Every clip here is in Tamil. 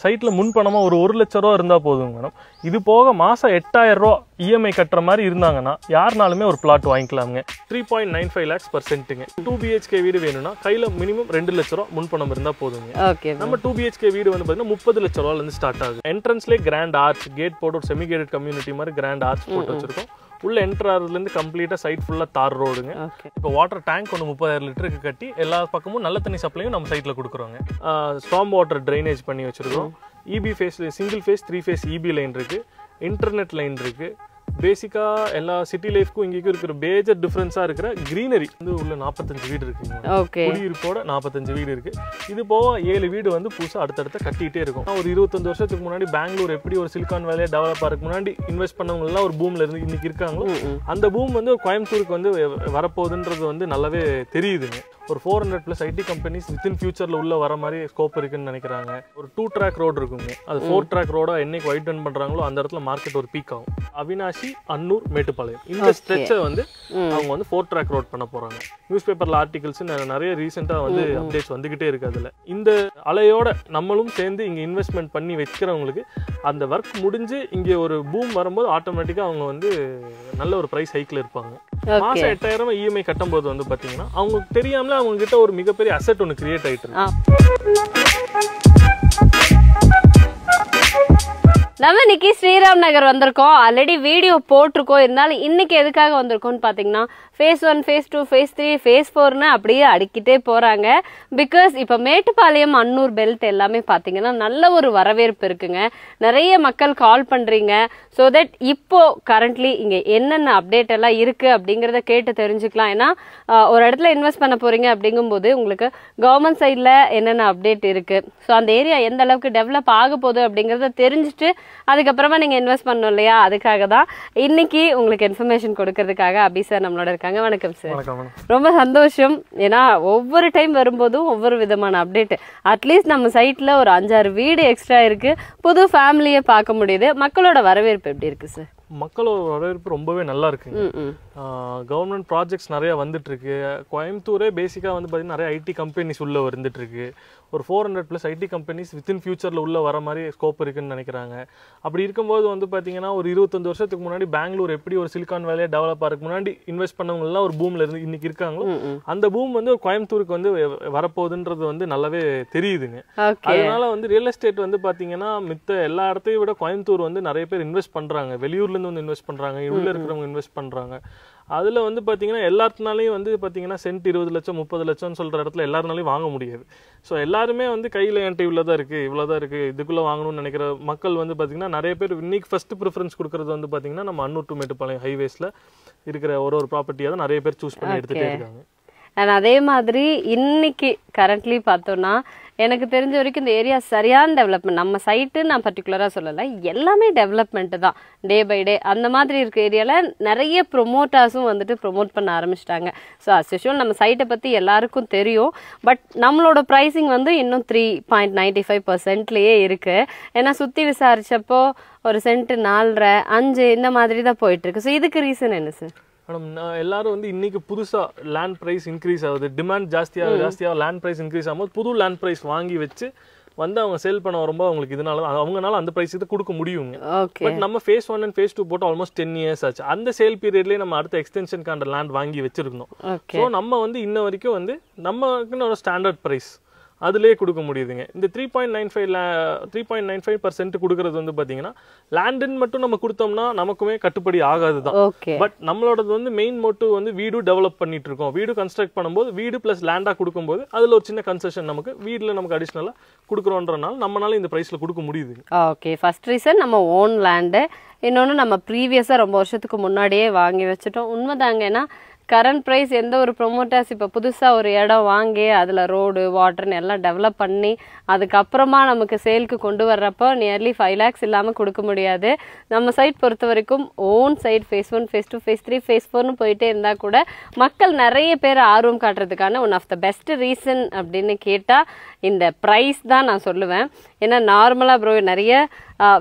சைட்டில் முன்பணமாக ஒரு 1 லட்ச ரூபா இருந்தால் போதுங்க மேடம். இது போக மாதம் 8000 ரூபா இஎம்ஐ கட்டுற மாதிரி இருந்தாங்கன்னா யாருனாலுமே ஒரு பிளாட் வாங்கிக்கலாமுங்க. 3.95 lakhs per சென்ட்டுங்க. 2 BHK வீடு வேணும்னா கையில் மினிமம் 2 லட்ச ரூபா முன்பணம் இருந்தால் போதுங்க. நம்ம 2 BHK வீடு வந்து பார்த்தீங்கன்னா 30 லட்ச ரூபாலேருந்து ஸ்டார்ட் ஆகுது. என்ட்ரன்ஸ்லேயே கிராண்ட் ஆர்ச் கேட் போட்டு ஒரு செமி கேட்டட் கம்யூனிட்டி மாதிரி கிராண்ட் ஆர்ச் போட்டு வச்சிருக்கோம். உள்ள என்டர் ஆகிறதுலேருந்து கம்ப்ளீட்டாக சைட் ஃபுல்லாக தார் ரோடுங்க. இப்போ வாட்டர் டேங்க் ஒன்று 30,000 லிட்டருக்கு கட்டி எல்லா பக்கமும் நல்ல தண்ணி சப்ளையும் நம்ம சைட்டில் கொடுக்குறோங்க. ஸ்டார்ம் வாட்டர் ட்ரைனேஜ் பண்ணி வச்சுருக்கோம். EB phase single phase 3 phase EB line இருக்குது, இன்டர்நெட் லைன் இருக்குது. பேசிக்காக எல்லா சிட்டி லைஃப்க்கும் இங்கேயும் இருக்கிற மேஜர் டிஃப்ரென்ஸாக இருக்கிற க்ரீனரி வந்து உள்ள 45 வீடு இருக்குங்க. குடியிருப்போட 45 வீடு இருக்குது. இது போக 7 வீடு வந்து புதுசாக அடுத்தடுத்த கட்டிகிட்டே இருக்கும். ஒரு 25 வருஷத்துக்கு முன்னாடி பெங்களூர் எப்படி ஒரு சிலிகான் வேலையை டெவலப் ஆகிறதுக்கு முன்னாடி இன்வெஸ்ட் பண்ணவங்கலாம் ஒரு பூமில் இருந்து இன்னைக்கு இருக்காங்களோ அந்த பூம் வந்து கோயம்புத்தூருக்கு வந்து வரப்போகுதுன்றது வந்து நல்லாவே தெரியுதுங்க. ஒரு 400+ ஐடி கம்பெனிஸ் வித்தின் ஃபியூச்சரில் உள்ள வர மாதிரி ஸ்கோப் இருக்குன்னு நினைக்கிறாங்க. ஒரு 2 track ரோடு இருக்குங்க. அது 4 track ரோட என்னைக்கு வைட் ரன் பண்ணுறாங்களோ அந்த இடத்துல மார்க்கெட் ஒரு பீக் ஆகும். அவினாசி, அன்னூர், மேட்டுப்பாளையம் இந்த ஸ்ட்ரெச்சை வந்து அவங்க வந்து 4 track ரோட் பண்ண போகிறாங்க. நியூஸ் பேப்பரில் ஆர்டிகல்ஸ் நிறைய ரீசெண்டாக வந்து அப்டேட்ஸ் வந்துகிட்டே இருக்கு. அதில் இந்த அலையோட நம்மளும் சேர்ந்து இங்கே இன்வெஸ்ட்மெண்ட் பண்ணி வைக்கிறவங்களுக்கு அந்த ஒர்க் முடிஞ்சு இங்கே ஒரு பூம் வரும்போது ஆட்டோமேட்டிக்காக அவங்க வந்து நல்ல ஒரு ப்ரைஸ் ஹைக்கில் இருப்பாங்க. மாசம் 8000 இஎம்ஐ கட்டும் போது வந்து பாத்தீங்கன்னா அவங்களுக்கு தெரியாமல அவங்க கிட்ட ஒரு மிகப்பெரிய அசெட் ஒன்று கிரியேட் ஆயிட்டு இருக்கு. நம்ம இன்னைக்கு ஸ்ரீராம் நகர் வந்திருக்கோம். ஆல்ரெடி வீடியோ போட்டிருக்கோம். இருந்தாலும் இன்னைக்கு எதுக்காக வந்திருக்கோம்னு பார்த்தீங்கன்னா phase 1, phase 2, phase 3, phase 4ன்னு அப்படியே அடிக்கிட்டே போறாங்க. பிகாஸ் இப்போ மேட்டுப்பாளையம், அன்னூர் பெல்ட் எல்லாமே பார்த்தீங்கன்னா நல்ல ஒரு வரவேற்பு இருக்குங்க. நிறைய மக்கள் கால் பண்றீங்க. ஸோ தட் இப்போ கரண்ட்லி இங்க என்னென்ன அப்டேட் எல்லாம் இருக்கு அப்படிங்கிறத கேட்டு தெரிஞ்சுக்கலாம். ஏன்னா ஒரு இடத்துல இன்வெஸ்ட் பண்ண போறீங்க அப்படிங்கும்போது உங்களுக்கு கவர்மெண்ட் சைட்ல என்னென்ன அப்டேட் இருக்கு, ஸோ அந்த ஏரியா எந்த அளவுக்கு டெவலப் ஆக போகுது அப்படிங்கிறத தெரிஞ்சுட்டு அதுக்கப்புறமா நீங்க இன்வெஸ்ட் பண்ணணும் இல்லையா? அதுக்காக தான் இன்னைக்கு உங்களுக்கு இன்ஃபர்மேஷன் கொடுக்கறதுக்காக அபி சார் நம்மளோட இருக்காங்க. வணக்கம் சார். ரொம்ப சந்தோஷம். ஏன்னா ஒவ்வொரு டைம் வரும்போதும் ஒவ்வொரு விதமான அப்டேட். அட்லீஸ்ட் நம்ம சைட்ல ஒரு 5-6 வீடு எக்ஸ்ட்ரா இருக்கு. புது ஃபேமிலியை பார்க்க முடியுது. மக்களோட வரவேற்பு எப்படி இருக்கு சார்? மக்களோட வரவேற்பு ரொம்பவே நல்லா இருக்குங்க. கவர்மெண்ட் ப்ராஜெக்ட்ஸ் நிறைய வந்துட்டு இருக்கு. கோயம்புத்தூரே பேசிக்காக வந்து பார்த்தீங்கன்னா நிறைய ஐடி கம்பெனிஸ் உள்ள வந்துட்டு இருக்கு. ஒரு 400+ ஐடி கம்பெனிஸ் வித்தின் ஃபியூச்சரில் உள்ள வர மாதிரி ஸ்கோப் இருக்குன்னு நினைக்கிறாங்க. அப்படி இருக்கும்போது வந்து பார்த்தீங்கன்னா ஒரு 25 வருஷத்துக்கு முன்னாடி பெங்களூர் எப்படி ஒரு சிலிகான் வேலையை டெவலப் ஆகிறதுக்கு முன்னாடி இன்வெஸ்ட் பண்ணவங்கலாம் ஒரு பூமில் இருந்து இன்னைக்கு இருக்காங்களோ அந்த பூம் வந்து கோயம்புத்தூருக்கு வந்து வரப்போகுதுன்றது வந்து நல்லாவே தெரியுதுங்க. அதனால வந்து ரியல் எஸ்டேட் வந்து பார்த்தீங்கன்னா மித்த எல்லா இடத்தையும் விட கோயம்புத்தூர் வந்து நிறைய பேர் இன்வெஸ்ட் பண்ணுறாங்க. வெளியூர்லேருந்து வந்து இன்வெஸ்ட் பண்ணுறாங்க, உள்ள இருக்கிறவங்க இன்வெஸ்ட் பண்ணுறாங்க. அதில் வந்து பார்த்தீங்கன்னா எல்லாத்தினாலையும் வந்து பார்த்தீங்கன்னா சென்ட் 20 லட்சம் 30 லட்சம்னு சொல்கிற இடத்துல எல்லாருனாலையும் வாங்க முடியாது. ஸோ எல்லாருமே வந்து கையில் என்கிட்ட இவ்வளோதான் இருக்குது இதுக்குள்ளே வாங்கணும்னு நினைக்கிற மக்கள் வந்து பார்த்தீங்கன்னா நிறைய பேர் இன்னைக்கு ஃபர்ஸ்ட் ப்ரிஃபரன்ஸ் கொடுக்குறது வந்து பார்த்தீங்கன்னா நம்ம அன்னூர் டு மேட்டுப்பாளையம் ஹைவேஸில் இருக்கிற ஒரு ப்ராப்பர்ட்டியாக தான் நிறைய பேர் சூஸ் பண்ணி எடுத்துகிட்டே இருக்காங்க. அண்ட் அதே மாதிரி இன்னைக்கு கரண்ட்லி பார்த்தோம்னா எனக்கு தெரிஞ்ச வரைக்கும் இந்த ஏரியா சரியான டெவலப்மெண்ட். நம்ம சைட்டு நான் பர்டிகுலராக சொல்லலை, எல்லாமே டெவலப்மெண்ட்டு தான் டே பை டே. அந்த மாதிரி இருக்க ஏரியாவில் நிறைய ப்ரொமோட்டர்ஸும் வந்துட்டு ப்ரொமோட் பண்ண ஆரம்பிச்சிட்டாங்க. ஸோ அஸ் யூஷுவல் நம்ம சைட்டை பற்றி எல்லாருக்கும் தெரியும். பட் நம்மளோட ப்ரைஸிங் வந்து இன்னும் 3.95%லேயே இருக்குது. ஏன்னா சுற்றி விசாரிச்சப்போ ஒரு சென்ட் 4.5, 5 இந்த மாதிரி தான் போயிட்டுருக்கு. ஸோ இதுக்கு ரீசன் என்ன சார்? மேடம், எல்லாரும் வந்து இன்னைக்கு புதுசாக லேண்ட் ப்ரைஸ் இன்க்ரீஸ் ஆகுது, டிமாண்ட் ஜாஸ்தியாக லேண்ட் ப்ரைஸ் இன்க்ரீஸ் ஆகும்போது புது லேண்ட் ப்ரைஸ் வாங்கி வச்சு வந்து அவங்க சேல் பண்ண வரும்போது அவங்களுக்கு இதனால அவங்கனால அந்த ப்ரைஸுக்கு கொடுக்க முடியுங்க. பட் நம்ம phase 1 and phase 2 போட்டு ஆல்மோஸ்ட் 10 years ஆச்சு. அந்த சேல் பீரியட்லேயே நம்ம அடுத்த எக்ஸ்டென்ஷனுக்கான லேண்ட் வாங்கி வச்சிருக்கணும். ஸோ நம்ம வந்து இன்ன வரைக்கும் வந்து நமக்குன்னு ஒரு ஸ்டாண்டர்ட் ப்ரைஸ் அதுலேயே கொடுக்க முடியுதுங்க. இந்த 3.95% கொடுக்கறது வந்து பார்த்தீங்கன்னா லேண்டுன்னு மட்டும் நம்ம கொடுத்தோம்னா நமக்குமே கட்டுப்படி ஆகாது தான். பட் நம்மளோடது வந்து மெயின் மோட்டிவ் வந்து வீடு டெவலப் பண்ணிட்டு இருக்கோம். வீடு கன்ஸ்ட்ரக்ட் பண்ணும்போது வீடு ப்ளஸ் லேண்டாக கொடுக்கும்போது அதில் ஒரு சின்ன கன்செஷன் நமக்கு வீட்டில் நமக்கு அடிஷ்னலாக கொடுக்குறோன்றனால நம்மளால இந்த ப்ரைஸில் கொடுக்க முடியுது. ஓகே, ஃபர்ஸ்ட் ரீசன் நம்ம ஓன் லேண்டு. இன்னொன்று நம்ம ப்ரீவியஸாக ரொம்ப வருஷத்துக்கு முன்னாடியே வாங்கி வச்சுட்டோம். உண்மைதாங்க. ஏன்னா கரண்ட் ப்ரைஸ் எந்த ஒரு ப்ரொமோட்டர்ஸ் இப்போ புதுசாக ஒரு இடம் வாங்கி அதில் ரோடு வாட்டர்னு எல்லாம் டெவலப் பண்ணி அதுக்கப்புறமா நமக்கு சேலுக்கு கொண்டு வர்றப்போ நியர்லி 5 lakhs இல்லாமல் கொடுக்க முடியாது. நம்ம சைட் பொறுத்த வரைக்கும் own side phase 1, phase 2, phase 3, phase 4ன்னு போயிட்டே இருந்தால் கூட மக்கள் நிறைய பேர் ஆர்வம் காட்டுறதுக்கான one of the best reason அப்படின்னு கேட்டால் இந்த ப்ரைஸ் தான் நான் சொல்லுவேன். ஏன்னா நார்மலாக ப்ரோ நிறைய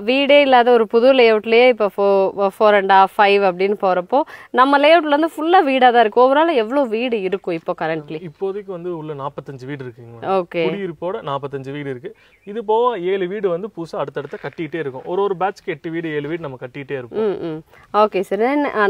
வீடே இல்லாத ஒரு புது லேஅவுட்லயே இப்போ 4.5 5 அப்படின்னு போறப்போ நம்ம லேஅவுட்ல இருந்து ஃபுல்லா வீடா தான் இருக்கு. ஓவரால் எவ்வளவு வீடு இருக்கும் இப்போ கரண்ட்லி? இப்போதைக்கு வந்து உள்ள 45 வீடு இருக்குங்க. ஓகே, குடியிருப்போட 45 வீடு இருக்கு. இது போக 7 வீடு வந்து புதுசா அடுத்தடுத்து கட்டிட்டே இருக்கும். ஒரு பேட்ச்க்கு 8 வீடு 7 வீடு நம்ம கட்டிட்டே இருப்போம். Okay sir.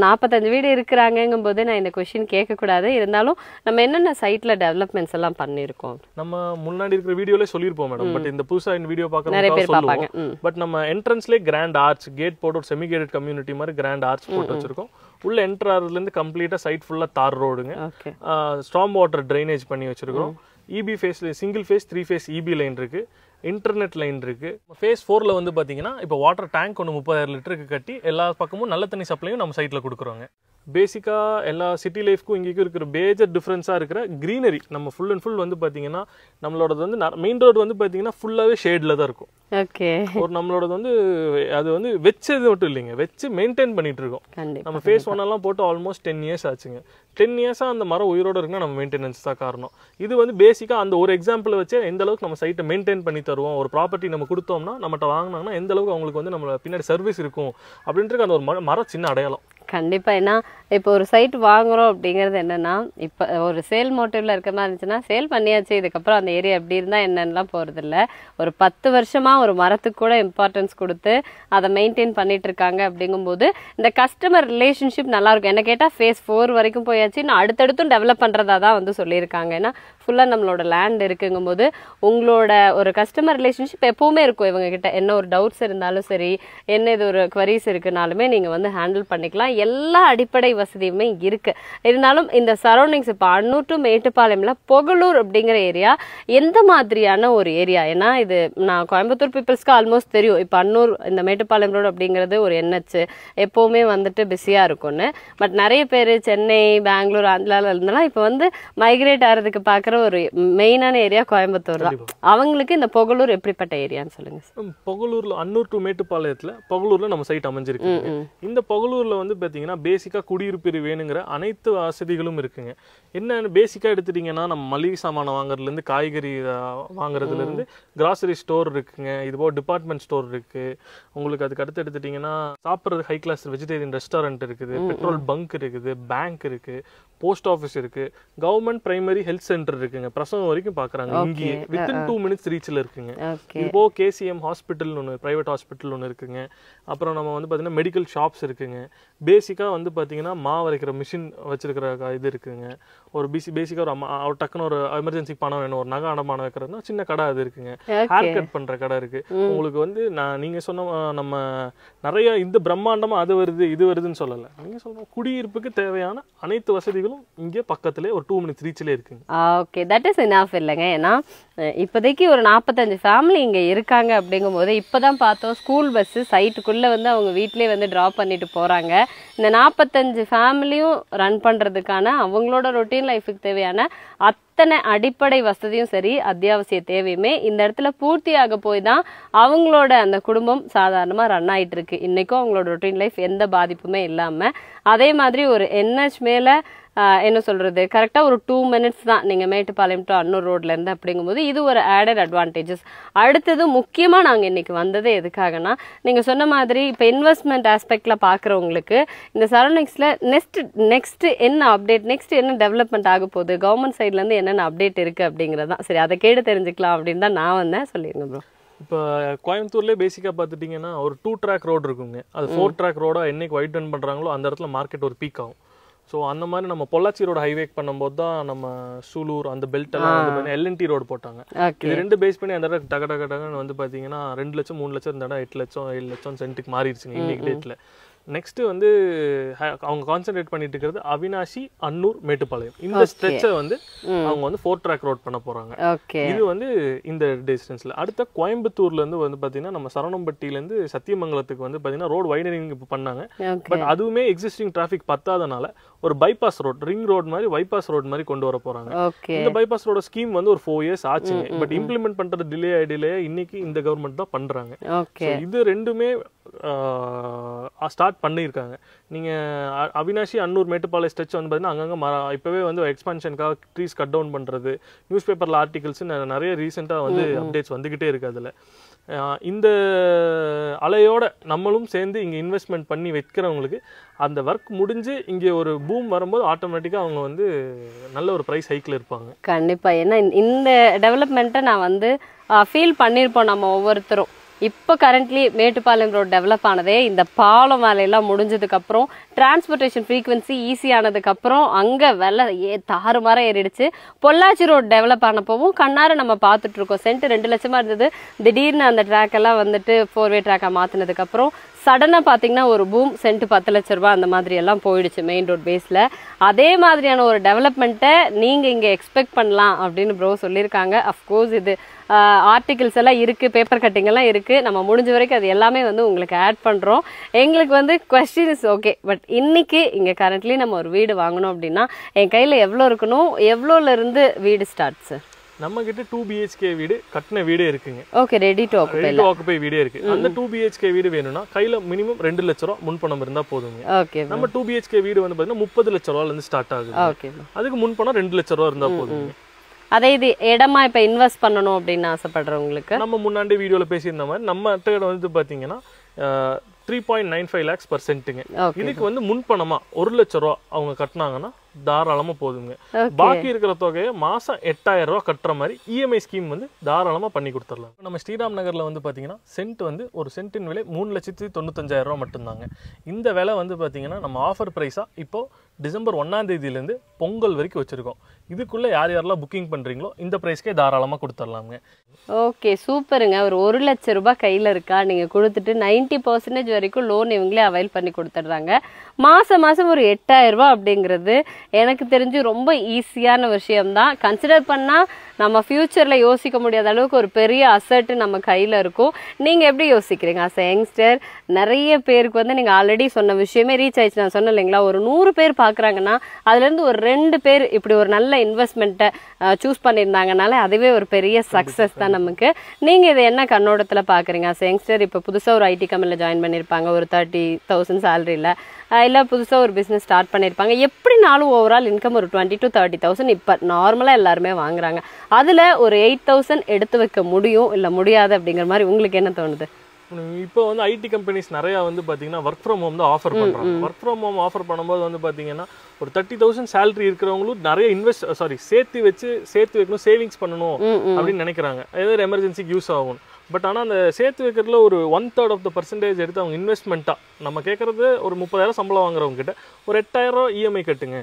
45 வீடு இருக்கிறாங்கும் போது நான் இந்த கொஸ்டின் கேட்க கூடாது, இருந்தாலும் நம்ம என்னென்ன சைட்ல டெவலப்மெண்ட்ஸ் எல்லாம் பண்ணிருக்கோம்? நம்ம முன்னாடி இருக்கிற வீடியோல சொல்லிருப்போம் மேடம். பட் இந்த புதுசா இந்த வீடியோ நிறைய பேர் பார்க்கறவங்க பாப்பாங்க. பட் நம்ம என்ட்ரன்ஸ்லயே கிராண்ட் ஆர்ச் கேட் போட்டு ஒரு செமி கேட்டட் கம்யூனிட்டி மாதிரி கிராண்ட் ஆர்ச் போட்டு வச்சிருக்கோம். உள்ள என்டர் ஆறதுல இருந்து கம்ப்ளீட்டா சைட் ஃபுல்லா தார் ரோடுங்க. ஓகே, ஸ்டார்ம் வாட்டர் ட்ரைனேஜ் பண்ணி வச்சிருக்கோம். இபி ஃபேஸ்ல single phase 3 phase EB line இருக்கு, இன்டர்நெட் லைன் இருக்கு. ஃபேஸ் 4ல வந்து பாத்தீங்கன்னா இப்போ வாட்டர் டேங்க் ஒன்று 30,000 லிட்டருக்கு கட்டி எல்லா பக்கமும் நல்ல தண்ணி சப்ளையும் நம்ம சைட்ல கொடுக்குறோங்க. பேசிக்கா எல்லா சிட்டி லைஃப்க்கும் இங்கேயும் இருக்கிற மேஜர் டிஃபரன்ஸா இருக்கிற கிரீனரி. நம்ம ஃபுல் அண்ட் ஃபுல் வந்து பாத்தீங்கன்னா நம்மளோட வந்து மெயின் ரோடு வந்து பாத்தீங்கன்னா ஃபுல்லாவே ஷேட்ல தான் இருக்கும். ஓகே, ஒரு நம்மளோட வந்து அது வந்து வச்சது மட்டும் இல்லைங்க, வச்சு மெயின்டைன் பண்ணிட்டு இருக்கோம். நம்ம ஃபேஸ் 1 எல்லாம் போட்டு ஆல்மோஸ்ட் 10 இயர்ஸ் ஆச்சுங்க. 10 இயர்ஸா அந்த மரம் உயிரோட இருக்குன்னா நம்ம மெயின்டெனன்ஸ் தான் காரணம். இது வந்து பேசிக்கா அந்த ஒரு எக்ஸாம்பிள் வச்சு எந்த அளவுக்கு நம்ம சைட்டை மெயின்டைன் பண்ணி தருவோம், ஒரு ப்ராப்பர்ட்டி நம்ம கொடுத்தோம்னா நம்மகிட்ட வாங்கினாங்கன்னா எந்த அளவுக்கு அவங்களுக்கு வந்து நம்ம பின்னாடி சர்வீஸ் இருக்கும் அப்படின்றது அந்த ஒரு மரம் சின்ன அடையாளம். கண்டிப்பா. ஏன்னா இப்போ ஒரு சைட் வாங்குறோம் அப்படிங்கிறது என்னன்னா, இப்ப ஒரு சேல் மோட்டிவ்ல இருக்க மாதிரி இருந்துச்சுன்னா சேல் பண்ணியாச்சு, இதுக்கப்புறம் அந்த ஏரியா எப்படி இருந்தா என்னன்னா போறது இல்ல. ஒரு 10 வருஷமா ஒரு மரத்துக்கு கூட இம்பார்ட்டன்ஸ் கொடுத்து அதை மெயின்டைன் பண்ணிட்டு இருக்காங்க. அப்படிங்கும்போது இந்த கஸ்டமர் ரிலேஷன்ஷிப் நல்லா இருக்கும். என்ன கேட்டா ஃபேஸ் 4 வரைக்கும் போயாச்சு, இன்னும் அடுத்தடுத்தும் டெவலப் பண்றதா தான் வந்து சொல்லியிருக்காங்க. ஏன்னா ஃபுல்லா நம்மளோட லேண்ட் இருக்குங்கும் போது உங்களோட ஒரு கஸ்டமர் ரிலேஷன்ஷிப் எப்பவுமே இருக்கும். இவங்க கிட்ட என்ன ஒரு டவுட்ஸ் இருந்தாலும் சரி, என்ன இது ஒரு குவரிஸ் இருக்குனாலுமே நீங்க வந்து ஹேண்டில் பண்ணிக்கலாம். எல்லா அடிப்படை வசதியுமே இருக்கு. இருந்தாலும் இந்த சரௌண்டிங்ஸ் இப்போ அன்னூர் டு மேட்டுப்பாளையம்ல பொகலூர் அப்படிங்கிற ஏரியா எந்த மாதிரியான ஒரு ஏரியா? ஏன்னா இது நான் கோயம்புத்தூர் பீப்புள்ஸ்க்கு ஆல்மோஸ்ட் தெரியும். இப்போ அன்னூர் இந்த மேட்டுப்பாளையம் ரோடு அப்படிங்கிறது ஒரு NH எப்பவுமே வந்துட்டு பிஸியா இருக்கும்னு. பட் நிறைய பேர் சென்னை, பெங்களூர், ஆந்திரால இருந்தெல்லாம் இப்போ வந்து மைக்ரேட் ஆகிறதுக்கு பார்க்குற ஒரு மெயினான ஏரியா கோயம்புத்தூர் தான். அவங்களுக்கு இந்த பொகலூர் எப்படிப்பட்ட ஏரியான்னு சொல்லுங்க. பொகலூர்ல அன்னூர் டு மேட்டுப்பாளையத்துல பொகலூர்ல நம்ம சைட் அமைஞ்சிருக்கு. இந்த பொகலூர்ல வந்து பாத்தீங்கன்னா பேசிக்கா குடியிருப்பு வேணுங்கிற அனைத்து வசதிகளும் இருக்குங்க. என்ன பேசிக்கா எடுத்துட்டீங்கன்னா நம்ம மளிகை சாமான் வாங்குறதுல இருந்து காய்கறி வாங்குறதுல இருந்து கிராசரி ஸ்டோர் இருக்குங்க. இது போக டிபார்ட்மெண்ட் ஸ்டோர் இருக்கு. உங்களுக்கு அதுக்கு அடுத்து எடுத்துட்டீங்கன்னா சாப்பிட்றது ஹை கிளாஸ் வெஜிடேரியன் ரெஸ்டாரண்ட் இருக்குது, பெட்ரோல் பங்க் இருக்குது, பேங்க் இருக்கு, போஸ்ட் ஆஃபீஸ் இருக்கு, கவர்மெண்ட் பிரைமரி ஹெல்த் சென்டர் இருக்குங்க. பிரசவம் வரைக்கும் பாக்குறாங்க இங்கேயே வித்தின் 2 minutes ரீச்ல இருக்குங்க. இப்போ KCM ஹாஸ்பிட்டல் ஒன்று, பிரைவேட் ஹாஸ்பிட்டல் ஒன்று இருக்குங்க. அப்புறம் நம்ம வந்து பாத்தீங்கன்னா மெடிக்கல் ஷாப்ஸ் இருக்குங்க. பேசிக்கா வந்து பாத்தீங்கன்னா மாவு அரைக்கிற மிஷின் வச்சிருக்கிற இது இருக்குங்க. ஒரு பேசிக்கா ஒரு டக்குன்னு ஒரு எமர்ஜென்சி பணம் வேணும், ஒரு நகை அடமானம் வைக்கிறதுனா சின்ன கடை அது இருக்குங்க. ஹேர் கட் பண்ற கடை இருக்கு. உங்களுக்கு வந்து நீங்க சொன்ன நம்ம நிறைய இந்த பிரம்மாண்டமா அது வருது இது வருதுன்னு சொல்லல. நீங்க சொல்ற குடியிருப்புக்கு தேவையான அனைத்து வசதிகளும் இங்கே பக்கத்திலே ஒரு 2 minutes ரீச்ல இருக்குங்க. ஓகே, தட் இஸ் எனஃப் இல்லைங்க. ஏன்னா இப்போதைக்கு ஒரு 45 ஃபேமிலி இங்க இருக்காங்க. அப்படிங்கும் போது இப்பதான் பார்த்தோம் ஸ்கூல் பஸ் சைட்டுக்குள்ள வந்து அவங்க வீட்லயே வந்து டிராப் பண்ணிட்டு போறாங்க. இந்த 45 ஃபேமிலியும் ரன் பண்றதுக்கான அவங்களோட ரொட்டீன் லைஃபுக்கு தேவையான அத்தனை அடிப்படை வசதியும் சரி, அத்தியாவசிய தேவையுமே இந்த இடத்துல பூர்த்தியாக போய் தான் அவங்களோட அந்த குடும்பம் சாதாரணமா ரன் ஆயிட்டு இருக்கு. இன்னைக்கும் அவங்களோட ரொட்டீன் லைஃப் எந்த பாதிப்புமே இல்லாம. அதே மாதிரி ஒரு NH மேல என்ன சொல்றது, கரெக்டா ஒரு 2 minutes தான் நீங்க மேட்டுப்பாளையம் டு அன்னூர் ரோட்ல இருந்து. அப்படிங்கும்போது இது ஒரு ஆடட் அட்வான்டேஜஸ். அடுத்தது முக்கியமா நாங்க இன்னைக்கு வந்தது எதுக்காகனா, நீங்க சொன்ன மாதிரி இப்ப இன்வெஸ்ட்மெண்ட் ஆஸ்பெக்ட்ல பாக்குறவங்களுக்கு இந்த சரௌண்டிங்ஸ்ல நெக்ஸ்ட் என்ன அப்டேட், நெக்ஸ்ட் என்ன டெவலப்மெண்ட் ஆக போகுது, கவர்மெண்ட் சைட்ல இருந்து என்னென்ன அப்டேட் இருக்கு அப்படிங்கறதான். சரி, அதை கேட்டு தெரிஞ்சுக்கலாம் அப்படின்னு தான் நான் வந்தேன். சொல்லிருங்க ப்ரோ. இப்போ கோயம்புத்தூர்லேயே பேசிக்காக பார்த்துட்டிங்கன்னா ஒரு 2 track ரோடு இருக்குங்க. அது 4 track ரோடாக என்னைக்கு வைடன் பண்ணுறாங்களோ அந்த இடத்துல மார்க்கெட் ஒரு பீக் ஆகும். ஸோ அந்த மாதிரி நம்ம பொள்ளாச்சி ரோடு ஹைவேக் பண்ணும்போது தான் நம்ம சூலூர் அந்த பெல்ட் எல்லாம் வந்து LNT ரோடு போட்டாங்க. இது 2 பேஸ் பண்ணி அந்த இடம் டகன்னு வந்து பார்த்தீங்கன்னா 2 லட்சம் 3 லட்சம் இந்த இடம் 8 லட்சம் 7 லட்சம் சென்ட்டுக்கு மாறிடுச்சுங்க இன்னைக்கு டேட்டில். நெக்ஸ்ட் வந்து அவங்க கான்சென்ட்ரேட் பண்ணிட்டு இருக்கிறது அவினாஷி, அன்னூர், மேட்டுப்பாளையம் இந்த ஸ்ட்ரெச்சை வந்து அவங்க வந்து 4 track ரோட் பண்ண போறாங்க. இது வந்து இந்த டிஸ்டன்ஸ்ல. அடுத்த கோயம்புத்தூர்ல இருந்து வந்து பாத்தீங்கன்னா நம்ம சரவணம்பட்டியில இருந்து சத்தியமங்கலத்துக்கு வந்து பாத்தீங்கன்னா ரோடு வைடனிங் இப்போ பண்ணாங்க. பட் அதுவுமே எக்ஸிஸ்டிங் டிராஃபிக் பத்தாதனால ஒரு பைபாஸ் ரோட், ரிங் ரோட் மாதிரி பைபாஸ் ரோட் மாதிரி கொண்டு வர போறாங்க. இந்த பைபாஸ் ரோட ஸ்கீம் வந்து ஒரு 4 years ஆச்சுங்க. பட் இம்ப்ளிமெண்ட் பண்றது டிலே இன்னைக்கு இந்த கவர்மெண்ட் தான் பண்றாங்க. இது ரெண்டுமே ஸ்டார்ட் பண்ணியிருக்காங்க. நீங்க அவினாஷி, அன்னூர், மேட்டுப்பாளையம் ஸ்ட்ரெச் வந்து பாத்தீங்கன்னா அங்கங்க இப்பவே வந்து எக்ஸ்பான்ஷனுக்காக ட்ரீஸ் கட் டவுன் பண்றது, நியூஸ் பேப்பர்ல ஆர்டிகல்ஸ் நிறைய ரீசெண்டா வந்து அப்டேட்ஸ் வந்துகிட்டே இருக்கு. அதுல இந்த அலையோட நம்மளும் சேர்ந்து இங்கே இன்வெஸ்ட்மெண்ட் பண்ணி வைக்கிறவங்களுக்கு அந்த ஒர்க் முடிஞ்சு இங்கே ஒரு பூம் வரும்போது ஆட்டோமேட்டிக்காக அவங்க வந்து நல்ல ஒரு ப்ரைஸ் ஹைக்கில் இருப்பாங்க. கண்டிப்பாக. ஏன்னா இந்த டெவலப்மெண்ட்டை நான் வந்து ஃபீல் பண்ணியிருப்போம் நம்ம ஒவ்வொருத்தரும். இப்போ கரண்ட்லி மேட்டுப்பாளையம் ரோட் டெவலப் ஆனதே இந்த பாலம் வேலையெல்லாம் முடிஞ்சதுக்கப்புறம் டிரான்ஸ்போர்ட்டேஷன் ஃப்ரீக்வன்சி ஈஸியானதுக்கப்புறம் அங்கே விலை தாறுமாற ஏறிடுச்சு. பொள்ளாச்சி ரோட் டெவலப் ஆனப்பவும் கண்ணார நம்ம பார்த்துட்ருக்கோம். சென்ட் 2 லட்சமாக இருந்தது, திடீர்னு அந்த ட்ராக்கெல்லாம் வந்துட்டு 4-வே ட்ராக்காக மாற்றினதுக்கப்புறம் சடனாக பார்த்தீங்கன்னா ஒரு பூம், சென்ட் 10 லட்ச ரூபா அந்த மாதிரி எல்லாம் போயிடுச்சு மெயின் ரோட் பேஸில். அதே மாதிரியான ஒரு டெவலப்மெண்ட்டை நீங்கள் இங்கே எக்ஸ்பெக்ட் பண்ணலாம் அப்படின்னு ப்ரோ சொல்லியிருக்காங்க. அஃப்கோர்ஸ் இது ஆர்டிகிள்ஸ் எல்லாம் இருக்குது, பேப்பர் கட்டிங் எல்லாம் இருக்குது. நம்ம முடிஞ்ச வரைக்கும் அது எல்லாமே வந்து உங்களுக்கு ஆட் பண்ணுறோம். எங்களுக்கு வந்து கொஸ்டின் இஸ் ஓகே. பட் இன்னைக்கு இங்கே கரண்ட்லி நம்ம ஒரு வீடு வாங்கணும் அப்படின்னா என் கையில் எவ்வளோ இருக்கணும், எவ்வளோலேருந்து வீடு ஸ்டார்ட் சார்? நம்ம கிட்ட 2 BHK வீடு கட்டின வீடே இருக்குங்க. ஓகே, ரெடி டு ஆக்குபை வீடே இருக்கு. அந்த 2 BHK வீடு வேணும்னா கையில மினிமம் 2 லட்ச ரூபா முன்பணம் இருந்தா போதுங்க. ஓகே. நம்ம 2 BHK வீடு வந்து பாத்தீங்கன்னா 30 லட்ச ரூபாயில இருந்து ஸ்டார்ட் ஆகுது. ஓகே. அதுக்கு முன்பணம் 2 லட்ச ரூபா இருந்தா போதுங்க. அதே இது இடமா இப்ப இன்வெஸ்ட் பண்ணணும் அப்படின்னு ஆசைப்படுறவங்களுக்கு நம்ம முன்னாடி வீடியோல பேசியிருந்த மாதிரி நம்ம வந்து பாத்தீங்கன்னா 3.95 lakhs per சென்ட்டுங்க. இதுக்கு வந்து முன்பணமா 1 லட்ச ரூபா அவங்க கட்டினாங்கன்னா தாராளமா போதுங்க. பாக்கி இருக்கிற தொகையை மாசம் 8000 ரூபா கட்டுற மாதிரி இஎம்ஐ ஸ்கீம் வந்து தாராளமா பண்ணி கொடுத்துடலாம். நம்ம ஸ்ரீராம் நகர்ல வந்து பாத்தீங்கன்னா சென்ட் வந்து ஒரு சென்ட்டின் விலை 3,95,000 ரூபா மட்டும்தாங்க. இந்த விலை வந்து பாத்தீங்கன்னா நம்ம ஆஃபர் பிரைஸா இப்போ டிசம்பர் 1ஆம் தேதியிலேருந்து பொங்கல் வரைக்கும் வச்சிருக்கோம். இதுக்குள்ள யார் யாரெல்லாம் புக்கிங் பண்றீங்களோ இந்த பிரைஸ்க்கே தாராளமா கொடுத்துடலாங்க. ஓகே, சூப்பருங்க. ஒரு 1 லட்ச ரூபாய் கையில இருக்கா, நீங்க கொடுத்துட்டு 90% வரைக்கும் லோன் இவங்களே அவைல் பண்ணி கொடுத்துட்றாங்க. மாசம் ஒரு 8000 ரூபாய் அப்படிங்கிறது எனக்கு தெரிஞ்சு ரொம்ப ஈஸியான விஷயம்தான். கன்சிடர் பண்ணா நம்ம ஃபியூச்சர்ல யோசிக்க முடியாத அளவுக்கு ஒரு பெரிய அசெட் நம்ம கையில இருக்கும். நீங்க எப்படி யோசிக்கிறீங்க அஸ் யங்ஸ்டர்? நிறைய பேருக்கு வந்து நீங்க ஆல்ரெடி சொன்ன விஷயமே ரீச் ஆயிடுச்சு. நான் சொன்னேன் இல்லைங்களா, ஒரு 100 பேர் பாக்குறாங்கன்னா அதுல இருந்து ஒரு 2 பேர் இப்படி ஒரு நல்ல இன்வெஸ்ட்மெண்ட்டை சூஸ் பண்ணியிருந்தாங்கனால அதுவே ஒரு பெரிய சக்சஸ் தான் நமக்கு. நீங்க இதை என்ன கண்ணோட்டத்துல பாக்குறீங்க அஸ் யங்ஸ்டர்? இப்ப புதுசா ஒரு ஐடி கம்பெனில ஜாயின் பண்ணிருப்பாங்க ஒரு 30,000 சேலரியில, இல்ல புதுசா ஒரு பிசினஸ் ஸ்டார்ட் பண்ணிருப்பாங்க. எப்படினாலும் ஓவரால் இன்கம் ஒரு 20,000 to 30,000 இப்ப நார்மலா எல்லாருமே வாங்குறாங்க. அதுல ஒரு 8,000 எடுத்து வைக்க முடியும் இல்ல முடியாது அப்படிங்கிற மாதிரி உங்களுக்கு என்ன தோணுது? இப்போ வந்து ஐடி கம்பெனிஸ் நிறைய வந்து பாத்தீங்கன்னா ஒர்க் ஃப்ரம் ஹோம் தான் ஆஃபர் பண்றாங்க. ஒர்க் ஃப்ரம் ஹோம் ஆஃபர் பண்ணும்போது வந்து பாத்தீங்கன்னா ஒரு 30,000 சேலரி இருக்கிறவங்களும் நிறைய சேர்த்து வைக்கணும், சேவிங்ஸ் பண்ணணும் அப்படின்னு நினைக்கிறாங்க. ஏதாவது எமர்ஜென்சிக்கு யூஸ் ஆகும். பட் ஆனால் அந்த சேர்த்து வைக்கிறதுல ஒரு 1/3 ஆஃப் த பர்சன்டேஜ் எடுத்து அவங்க இன்வெஸ்ட்மெண்ட்டாக நம்ம கேட்கறது ஒரு 30,000 சம்பளம் வாங்குறவங்க கிட்ட ஒரு 8,000 ரூபா இஎம்ஐ கட்டுங்க.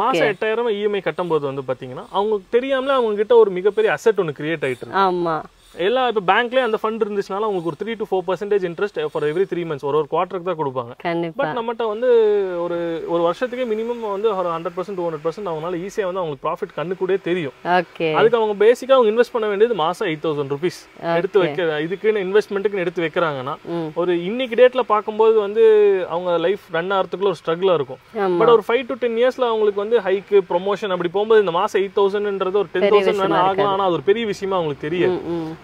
மாசம் 8,000 இஎம்ஐ கட்டும் போது வந்து பாத்தீங்கன்னா அவங்க தெரியாமலே அவங்க கிட்ட ஒரு மிகப்பெரிய அசெட் ஒன்று கிரியேட் ஆயிட்டு இருக்கு. எல்லாம் இப்போ பேங்க்லேயே அந்த ஃபண்ட் இருந்துச்சுனால உங்களுக்கு ஒரு 3 to 4% interest for every 3 months ஒரு குவார்ட்டருக்கு தான் கொடுப்பாங்க. பட் நம்மகிட்ட வந்து ஒரு வருஷத்துக்கே மினிமம் வந்து ஒரு 100% 200% அவங்களால ஈஸியாக வந்து அவங்களுக்கு ப்ராஃபிட் கண்ணு கூட தெரியும். அதுக்கு அவங்க பேசிக்காக அவங்க இன்வெஸ்ட் பண்ண வேண்டியது மாசம் 8,000 rupees எடுத்து வைக்க, இதுக்குன்னு இன்வெஸ்ட்மெண்ட்டுக்குன்னு எடுத்து வைக்கிறாங்கன்னா ஒரு இன்னைக்கு டேட்ல பார்க்கும்போது வந்து அவங்க லைஃப் ரன் ஆகிறதுக்குள்ள ஒரு ஸ்ட்ரகிளா இருக்கும். பட் ஒரு 5 to 10 yearsல அவங்களுக்கு வந்து ஹைக்கு ப்ரொமோஷன் அப்படி போகும்போது இந்த மாசம் 8,000ன்றது ஒரு 10,000 வேணா ஆகலாம். ஆனால் அது ஒரு பெரிய விஷயமா அவங்களுக்கு தெரியாது.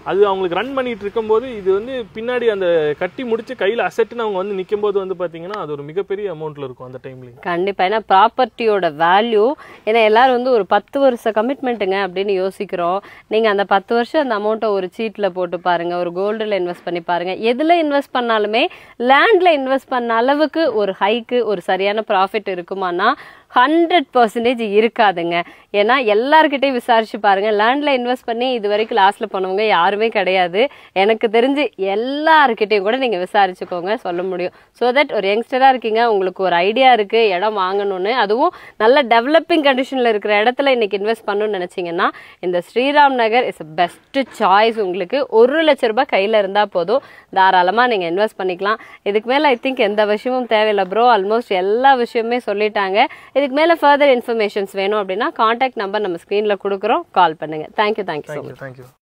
அது அவங்களுக்கு ரன் பண்ணிட்டு இருக்கும்போது இது வந்து பின்னாடி அந்த கட்டி முடிச்சு கையில அசெட்னு அவங்க வந்து நிக்கும் போது வந்து பாத்தீங்கன்னா அது ஒரு மிகப்பெரிய அமௌண்ட்ல இருக்கும் அந்த டைம்ல. கண்டிப்பா. ஏன்னா ப்ராப்பர்ட்டியோட வேல்யூ, ஏன்னா எல்லாரும் வந்து ஒரு 10 வருஷ கமிட்மெண்ட்டுங்க அப்படின்னு யோசிக்கிறோம். நீங்க அந்த 10 வருஷம் அந்த அமௌண்ட்டை ஒரு சீட்ல போட்டு பாருங்க, ஒரு கோல்டுல இன்வெஸ்ட் பண்ணி பாருங்க. எதுல இன்வெஸ்ட் பண்ணாலுமே லேண்ட்ல இன்வெஸ்ட் பண்ண அளவுக்கு ஒரு ஹைக்கு ஒரு சரியான ப்ராஃபிட் இருக்குமானா 100% இருக்காதுங்க. ஏன்னா எல்லார்கிட்டையும் விசாரிச்சு பாருங்க, லேண்ட்ல இன்வெஸ்ட் பண்ணி இது வரைக்கும் லாஸ்ட்ல போனவங்க யாருமே கிடையாது. எனக்கு தெரிஞ்சு எல்லார்கிட்டையும் கூட நீங்க விசாரிச்சுக்கோங்க, சொல்ல முடியும். ஸோ தட் ஒரு யங்ஸ்டரா இருக்கீங்க, உங்களுக்கு ஒரு ஐடியா இருக்கு இடம் வாங்கணும்னு, அதுவும் நல்ல டெவலப்பிங் கண்டிஷன்ல இருக்கிற இடத்துல இன்னைக்கு இன்வெஸ்ட் பண்ணணும்னு நினைச்சீங்கன்னா இந்த ஸ்ரீராம் நகர் இஸ் பெஸ்ட் சாய்ஸ். உங்களுக்கு 1 லட்ச ரூபாய் கையில இருந்தா போதும், தாராளமா நீங்க இன்வெஸ்ட் பண்ணிக்கலாம். இதுக்கு மேல ஐ திங்க் எந்த விஷயமும் தேவையில்லை ப்ரோ, ஆல்மோஸ்ட் எல்லா விஷயமே சொல்லிட்டாங்க. இதுக்கு மேல ஃபர்தர் இன்ஃபர்மேஷன்ஸ் வேணும் அப்படின்னா கான்டாக்ட் நம்பர் நம்ம ஸ்கிரீன்ல கொடுக்குறோம், கால் பண்ணுங்க. Thank you so much.